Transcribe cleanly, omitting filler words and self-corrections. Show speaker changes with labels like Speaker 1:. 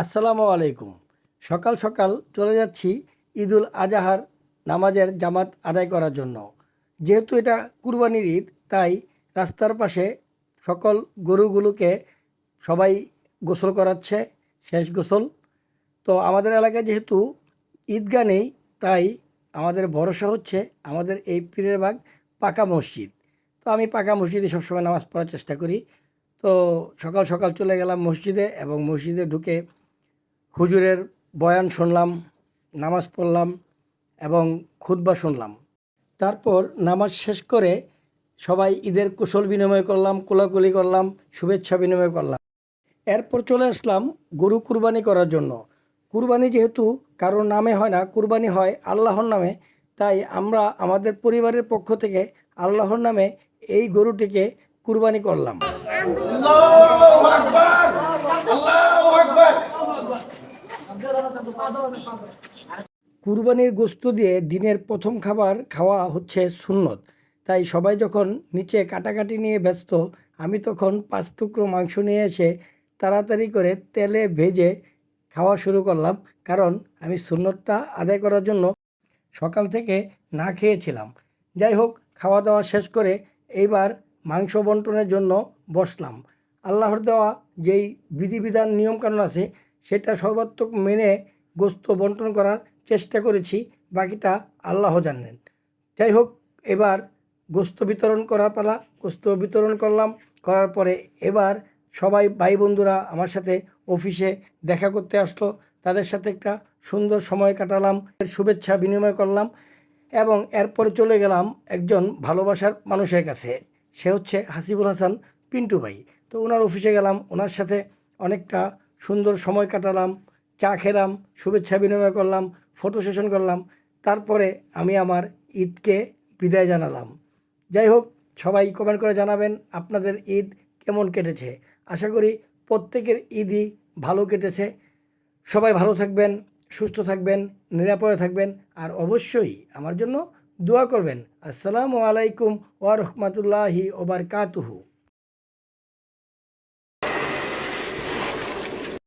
Speaker 1: আসসালামু আলাইকুম। সকাল সকাল চলে যাচ্ছি ঈদুল আজহার নামাজের জামাত আদায় করার জন্য। যেহেতু এটা কুরবানির ঈদ, তাই রাস্তার পাশে সকল গরুগুলোকে সবাই গোসল করাচ্ছে, শেষ গোসল। তো আমাদের এলাকায় যেহেতু ঈদগাহ নেই, তাই আমাদের ভরসা হচ্ছে আমাদের এই পীরের বাগ পাকা মসজিদ। তো আমি পাকা মসজিদে সবসময় নামাজ পড়ার চেষ্টা করি। তো সকাল সকাল চলে গেলাম মসজিদে এবং মসজিদে ঢুকে হুজুরের বয়ান শুনলাম, নামাজ পড়লাম এবং খুতবা শুনলাম। তারপর নামাজ শেষ করে সবাই ঈদের কুশল বিনিময় করলাম, কোলাকুলি করলাম, শুভেচ্ছা বিনিময় করলাম। এরপর চলে আসলাম গরু কুরবানি করার জন্য। কুরবানি যেহেতু কারোর নামে হয় না, কুরবানি হয় আল্লাহর নামে, তাই আমরা আমাদের পরিবারের পক্ষ থেকে আল্লাহর নামে এই গরুটিকে কুরবানি করলাম।
Speaker 2: আল্লাহু আকবার, আল্লাহু আকবার।
Speaker 1: কুরবানির গোশত দিয়ে দিনের প্রথম খাবার খাওয়া হচ্ছে সুন্নত। তাই সবাই যখন নিচে কাটাকাটি নিয়ে ব্যস্ত, আমি তখন 5 টুকরো মাংস নিয়ে এসে তাড়াতাড়ি করে তেলে ভেজে খাওয়া শুরু করলাম। কারণ আমি সুন্নতটা আদায় করার জন্য সকাল থেকে না খেয়েছিলাম। যাই হোক, খাওয়া দাওয়া শেষ করে এইবার মাংস বন্টনের জন্য বসলাম। আল্লাহর দেওয়া যেই বিধিবিধান নিয়মকানুন আছে, সেটা সর্বাত্মক মেনে গোস্ত বন্টন করার চেষ্টা করেছি, বাকিটা আল্লাহ জানেন। যাই হোক, এবার গোস্ত বিতরণ করার পালা। গোস্ত বিতরণ করলাম, করার পরে এবার সবাই ভাই বন্ধুরা আমার সাথে অফিসে দেখা করতে আসলো। তাদের সাথে একটা সুন্দর সময় কাটালাম, শুভেচ্ছা বিনিময় করলাম এবং এরপরে চলে গেলাম একজন ভালোবাসার মানুষের কাছে। সে হচ্ছে হাসিবুল হাসান পিন্টু ভাই। তো ওনার অফিসে গেলাম, ওনার সাথে অনেকটা সুন্দর সময় কাটালাম, চা খেলাম, শুভেচ্ছা বিনিময় করলাম, ফটো সেশন করলাম। তারপরে আমি আমার ঈদকে বিদায় জানালাম। যাই হোক, সবাই কমেন্ট করে জানাবেন আপনাদের ঈদ কেমন কেটেছে। আশা করি প্রত্যেকের ঈদই ভালো কেটেছে। সবাই ভালো থাকবেন, সুস্থ থাকবেন, নিরাপদে থাকবেন আর অবশ্যই আমার জন্য দোয়া করবেন। আসসালামু আলাইকুম ওয়া রাহমাতুল্লাহি ওয়া বারাকাতুহু।